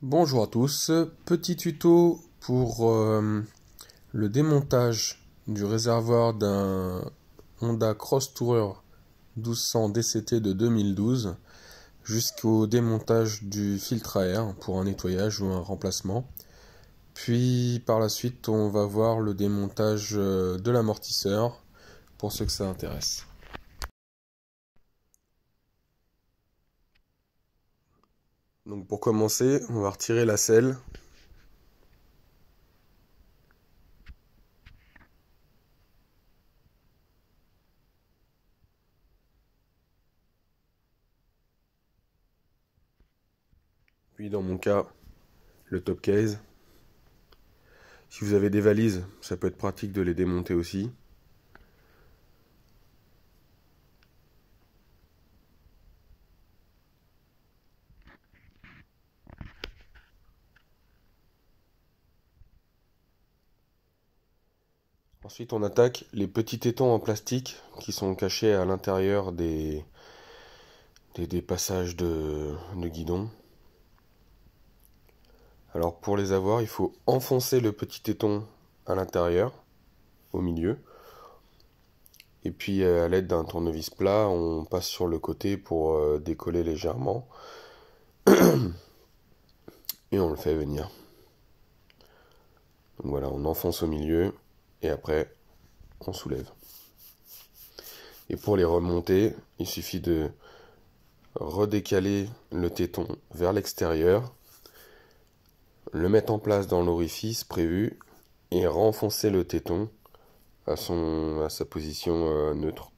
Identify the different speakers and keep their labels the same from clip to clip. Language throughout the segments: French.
Speaker 1: Bonjour à tous, petit tuto pour le démontage du réservoir d'un Honda Cross Tourer 1200 DCT de 2012 jusqu'au démontage du filtre à air pour un nettoyage ou un remplacement. Puis par la suite on va voir le démontage de l'amortisseur pour ceux que ça intéresse. Donc pour commencer, on va retirer la selle. Puis dans mon cas, le top case. Si vous avez des valises, ça peut être pratique de les démonter aussi. Ensuite, on attaque les petits tétons en plastique qui sont cachés à l'intérieur des passages de guidon. Alors pour les avoir, il faut enfoncer le petit téton à l'intérieur, au milieu. Et puis à l'aide d'un tournevis plat, on passe sur le côté pour décoller légèrement. Et on le fait venir. Donc voilà, on enfonce au milieu et après on soulève. Et pour les remonter, il suffit de redécaler le téton vers l'extérieur, le mettre en place dans l'orifice prévu et renfoncer le téton à sa position neutre.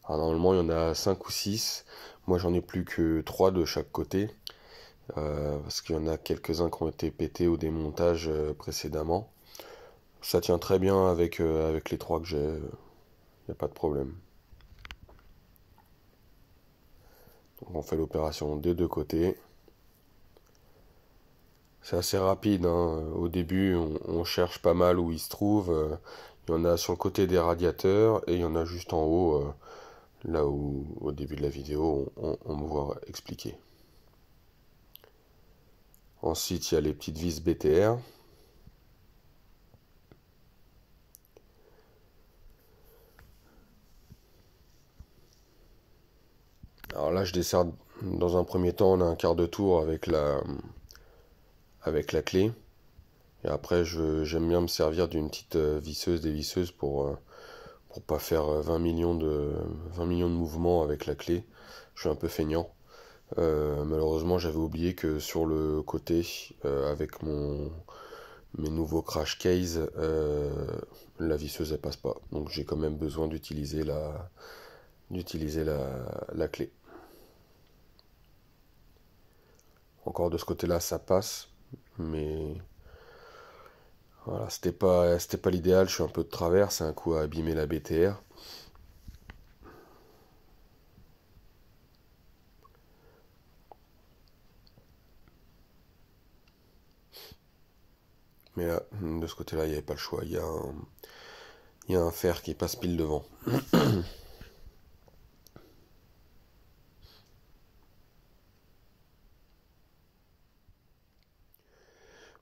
Speaker 1: Alors normalement il y en a 5 ou 6, moi j'en ai plus que 3 de chaque côté, parce qu'il y en a quelques-uns qui ont été pétés au démontage précédemment. Ça tient très bien avec les 3 que j'ai, il n'y a pas de problème. Donc on fait l'opération des deux côtés. C'est assez rapide, hein. Au début on cherche pas mal où il se trouve. Il y en a sur le côté des radiateurs et il y en a juste en haut, là où au début de la vidéo on me voit expliquer. Ensuite il y a les petites vis BTR. Alors là je desserre dans un premier temps, on a un quart de tour avec la clé. Et après j'aime bien me servir d'une petite dévisseuse pour pas faire 20 millions de mouvements avec la clé. Je suis un peu feignant. Malheureusement j'avais oublié que sur le côté, avec mes nouveaux crash case, la visseuse elle passe pas. Donc j'ai quand même besoin d'utiliser la clé. Encore de ce côté-là ça passe, mais voilà, c'était pas l'idéal. Je suis un peu de travers, c'est un coup à abîmer la BTR. Mais là, de ce côté-là, il n'y avait pas le choix. Il y a un fer qui passe pile devant.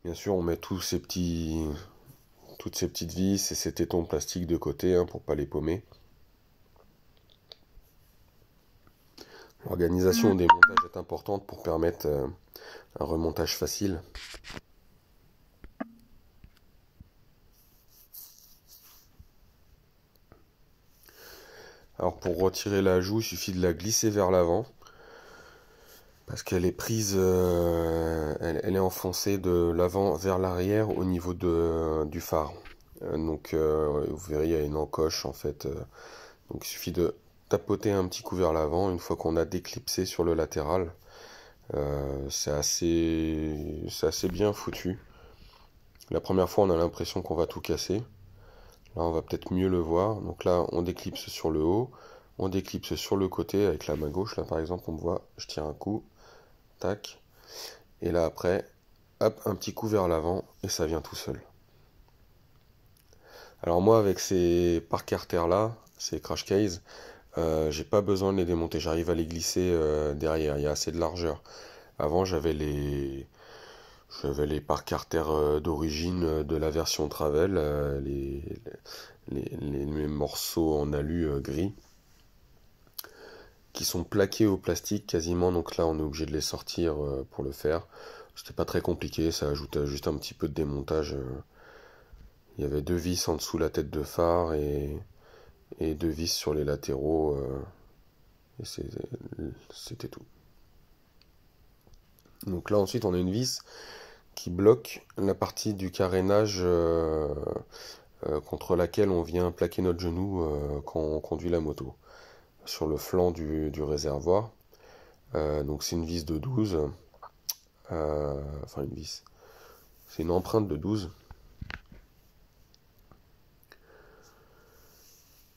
Speaker 1: Bien sûr, on met toutes ces petites vis et ces tétons plastiques de côté, hein, pour pas les paumer. L'organisation des montages est importante pour permettre un remontage facile. Alors pour retirer la joue, il suffit de la glisser vers l'avant, parce qu'elle est prise, elle est enfoncée de l'avant vers l'arrière au niveau du phare. Donc vous verrez, il y a une encoche en fait. Donc il suffit de tapoter un petit coup vers l'avant. Une fois qu'on a déclipsé sur le latéral, c'est assez bien foutu. La première fois on a l'impression qu'on va tout casser. Là on va peut-être mieux le voir. Donc là on déclipse sur le haut, on déclipse sur le côté avec la main gauche. Là par exemple on me voit, je tire un coup, tac, et là après, hop, un petit coup vers l'avant et ça vient tout seul. Alors moi avec ces Parker Terre là, ces crash case, J'ai pas besoin de les démonter, j'arrive à les glisser derrière, il y a assez de largeur. Avant, j'avais les parcs Carter d'origine de la version Travel, les morceaux en alu gris qui sont plaqués au plastique quasiment, donc là on est obligé de les sortir pour le faire. C'était pas très compliqué, ça ajoute juste un petit peu de démontage. Il y avait deux vis en dessous la tête de phare et deux vis sur les latéraux, et c'était tout. Donc là ensuite on a une vis qui bloque la partie du carénage contre laquelle on vient plaquer notre genou quand on conduit la moto, sur le flanc du réservoir. Donc c'est une vis de 12, enfin une vis, c'est une empreinte de 12.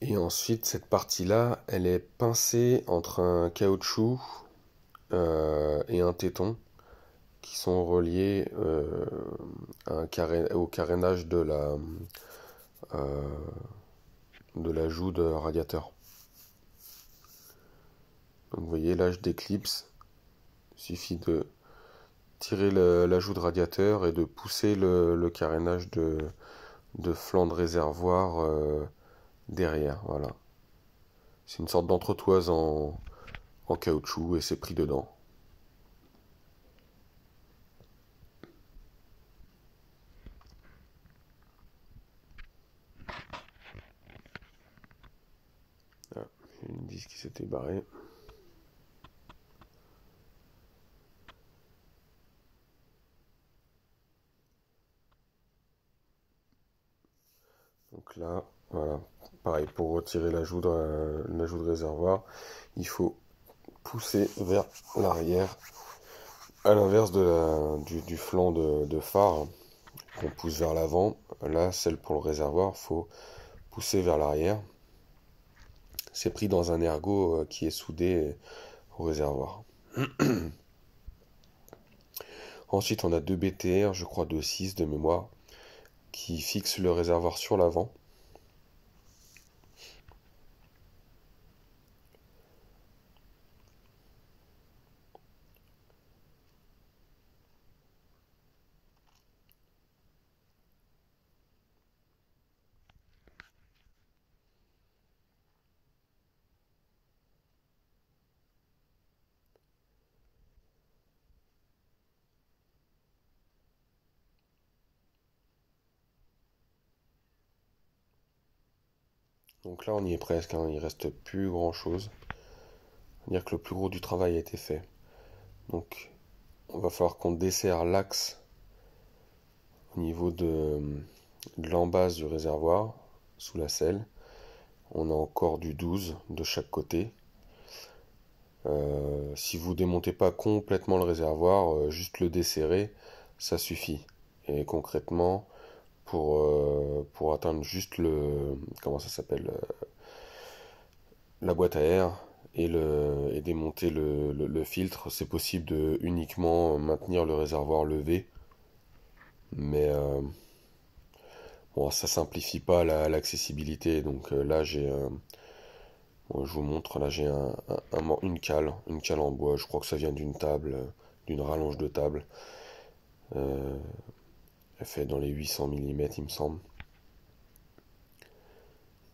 Speaker 1: Et ensuite cette partie-là, elle est pincée entre un caoutchouc et un téton qui sont reliés au carénage euh, de la joue de radiateur. Donc vous voyez là je déclipse, il suffit de tirer la joue de radiateur et de pousser le carénage de flanc de réservoir derrière. Voilà. C'est une sorte d'entretoise en caoutchouc et c'est pris dedans. Ah, une vis qui s'était barrée. Donc là, voilà. Pareil, pour retirer la joue de réservoir, il faut pousser vers l'arrière, à l'inverse du flanc de phare qu'on pousse vers l'avant. Là, celle pour le réservoir, faut pousser vers l'arrière. C'est pris dans un ergot qui est soudé au réservoir. Ensuite, on a deux BTR, je crois 2.6 de mémoire, qui fixent le réservoir sur l'avant. Donc là, on y est presque, hein, il reste plus grand chose. C'est-à-dire que le plus gros du travail a été fait. Donc, on va falloir qu'on desserre l'axe au niveau de l'embase du réservoir, sous la selle. On a encore du 12 de chaque côté. Si vous démontez pas complètement le réservoir, juste le desserrer, ça suffit. Et concrètement, pour atteindre juste comment ça s'appelle, la boîte à air et démonter le filtre, c'est possible de uniquement maintenir le réservoir levé. Mais bon, ça simplifie pas l'accessibilité. Donc là, bon, je vous montre, là j'ai une cale en bois. Je crois que ça vient d'une table, d'une rallonge de table. Euh, Elle fait dans les 800 mm, il me semble.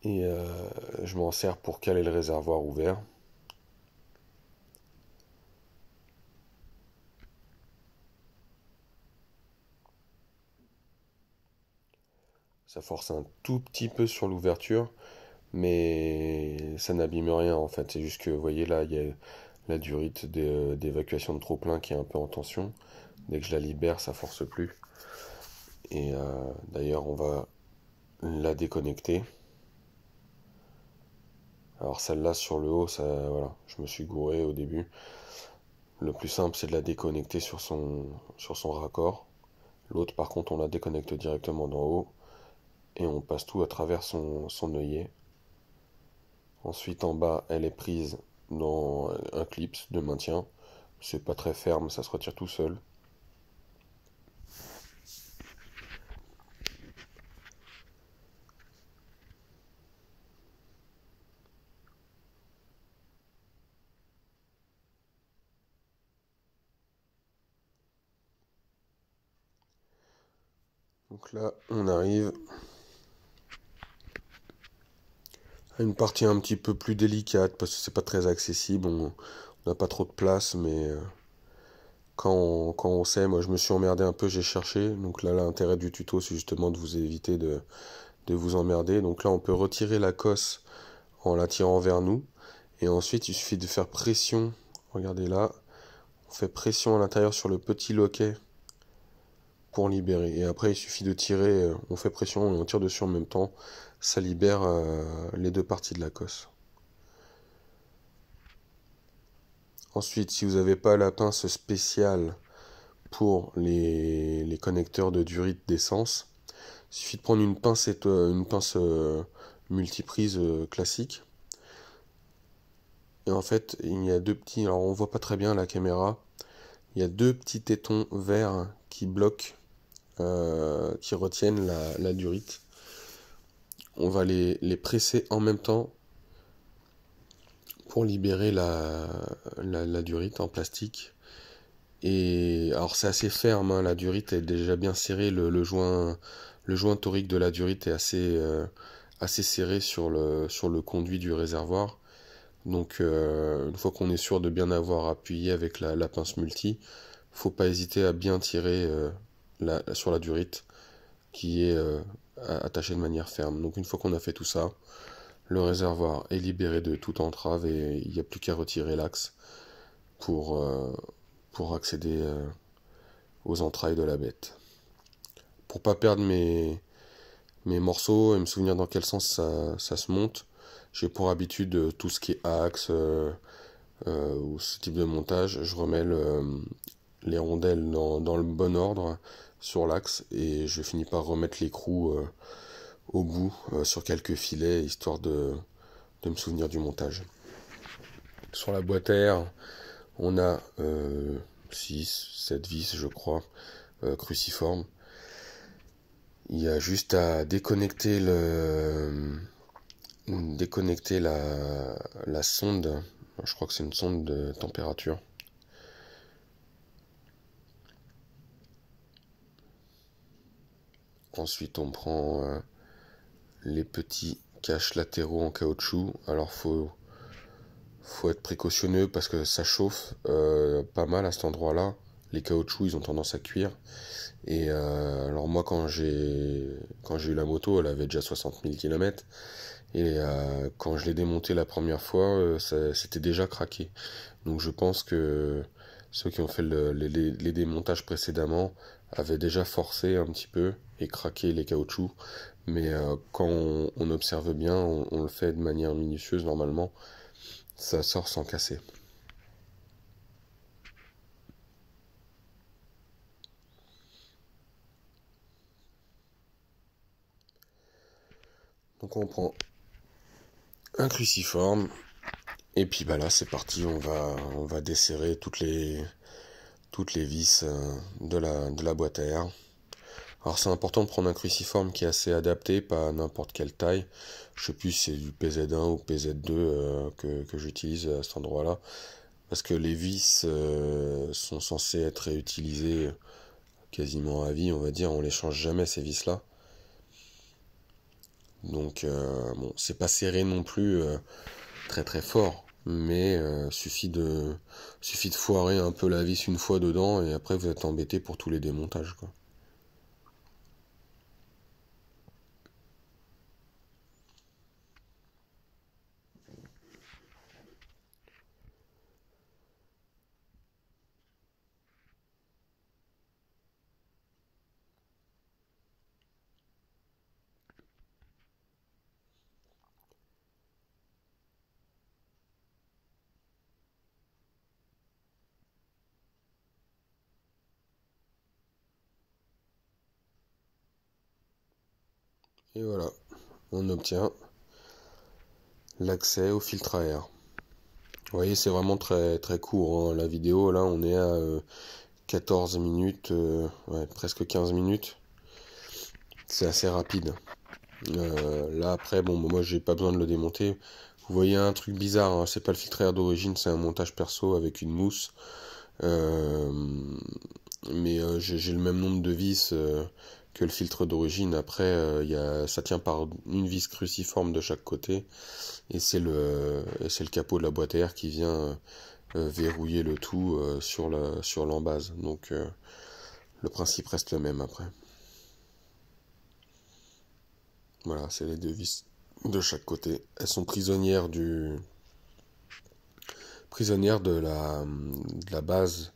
Speaker 1: Et je m'en sers pour caler le réservoir ouvert. Ça force un tout petit peu sur l'ouverture, mais ça n'abîme rien en fait. C'est juste que, vous voyez là, il y a la durite d'évacuation de trop-plein qui est un peu en tension. Dès que je la libère, ça force plus. Et d'ailleurs, on va la déconnecter. Alors celle-là sur le haut, ça, voilà, je me suis gouré au début. Le plus simple, c'est de la déconnecter sur son raccord. L'autre, par contre, on la déconnecte directement d'en haut et on passe tout à travers son œillet. Ensuite, en bas, elle est prise dans un clip de maintien. C'est pas très ferme, ça se retire tout seul. Donc là, on arrive à une partie un petit peu plus délicate parce que c'est pas très accessible. On n'a pas trop de place, mais quand on sait, moi je me suis emmerdé un peu, j'ai cherché. Donc là, l'intérêt du tuto, c'est justement de vous éviter de vous emmerder. Donc là, on peut retirer la cosse en la tirant vers nous. Et ensuite, il suffit de faire pression. Regardez là, on fait pression à l'intérieur sur le petit loquet pour libérer. Et après, il suffit de tirer, on fait pression et on tire dessus en même temps. Ça libère les deux parties de la cosse. Ensuite, si vous n'avez pas la pince spéciale pour les connecteurs de durite d'essence, il suffit de prendre une pince multiprise classique. Et en fait, il y a deux petits, alors on voit pas très bien à la caméra, il y a deux petits tétons verts qui bloquent, qui retiennent la durite. On va les presser en même temps pour libérer la durite en plastique. Et alors c'est assez ferme, hein, la durite est déjà bien serrée, le joint torique de la durite est assez serré sur le conduit du réservoir. Donc une fois qu'on est sûr de bien avoir appuyé avec la pince multi, faut pas hésiter à bien tirer sur la durite qui est attachée de manière ferme. Donc une fois qu'on a fait tout ça, le réservoir est libéré de toute entrave et il n'y a plus qu'à retirer l'axe pour, euh, pour accéder aux entrailles de la bête. Pour pas perdre mes morceaux et me souvenir dans quel sens ça se monte, j'ai pour habitude tout ce qui est axe ou ce type de montage, je remets les rondelles dans le bon ordre sur l'axe et je finis par remettre l'écrou au bout sur quelques filets histoire de me souvenir du montage. Sur la boîte à air, on a 6, 7 vis je crois, cruciformes. Il y a juste à déconnecter la sonde. Je crois que c'est une sonde de température. Ensuite, on prend les petits caches latéraux en caoutchouc. Alors, faut être précautionneux parce que ça chauffe pas mal à cet endroit-là. Les caoutchoucs, ils ont tendance à cuire. Et alors moi, quand j'ai eu la moto, elle avait déjà 60 000 km. Et quand je l'ai démonté la première fois, c'était déjà craqué. Donc je pense que ceux qui ont fait les démontages précédemment avaient déjà forcé un petit peu et craqué les caoutchoucs. Mais quand on observe bien, on le fait de manière minutieuse normalement, ça sort sans casser. Donc on prend un cruciforme et puis bah là c'est parti, on va desserrer toutes les vis de la boîte à air. Alors c'est important de prendre un cruciforme qui est assez adapté, pas n'importe quelle taille. Je sais plus si c'est du PZ1 ou PZ2 que j'utilise à cet endroit-là. Parce que les vis sont censées être réutilisées quasiment à vie, on va dire. On les change jamais ces vis-là. Donc bon, c'est pas serré non plus très très fort. Mais suffit de foirer un peu la vis une fois dedans et après vous êtes embêté pour tous les démontages, quoi. Et voilà, on obtient l'accès au filtre à air. Vous voyez, c'est vraiment très très court, hein. La vidéo, là, on est à 14 minutes, ouais, presque 15 minutes. C'est assez rapide. Là, après, bon, moi, j'ai pas besoin de le démonter. Vous voyez un truc bizarre, hein, c'est pas le filtre à air d'origine, c'est un montage perso avec une mousse. Euh, Mais j'ai le même nombre de vis que le filtre d'origine. Après, ça tient par une vis cruciforme de chaque côté. Et c'est le capot de la boîte à air qui vient verrouiller le tout sur l'embase. Donc le principe reste le même après. Voilà, c'est les deux vis de chaque côté. Elles sont prisonnières de la base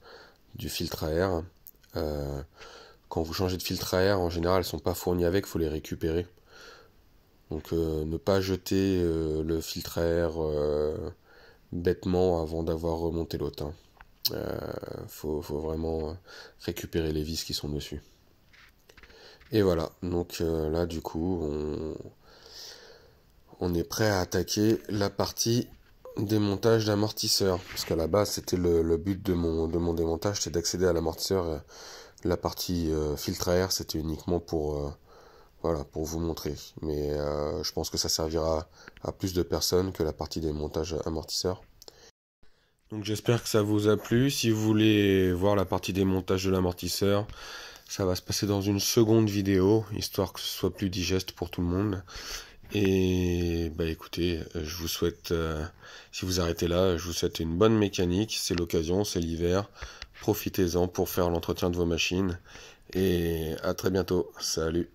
Speaker 1: du filtre à air. Quand vous changez de filtre à air, en général, elles sont pas fournies avec, il faut les récupérer. Donc ne pas jeter le filtre à air bêtement avant d'avoir remonté l'autre. Faut vraiment récupérer les vis qui sont dessus. Et voilà, donc là du coup, on est prêt à attaquer la partie démontage d'amortisseur. Parce qu'à la base, c'était le but de mon démontage, c'était d'accéder à l'amortisseur. La partie filtre à air, c'était uniquement pour vous montrer. Mais je pense que ça servira à plus de personnes que la partie démontage amortisseur. Donc j'espère que ça vous a plu. Si vous voulez voir la partie démontage de l'amortisseur, ça va se passer dans une seconde vidéo, histoire que ce soit plus digeste pour tout le monde. Et bah écoutez, je vous souhaite, si vous arrêtez là, je vous souhaite une bonne mécanique. C'est l'occasion, c'est l'hiver. Profitez-en pour faire l'entretien de vos machines. Et à très bientôt. Salut!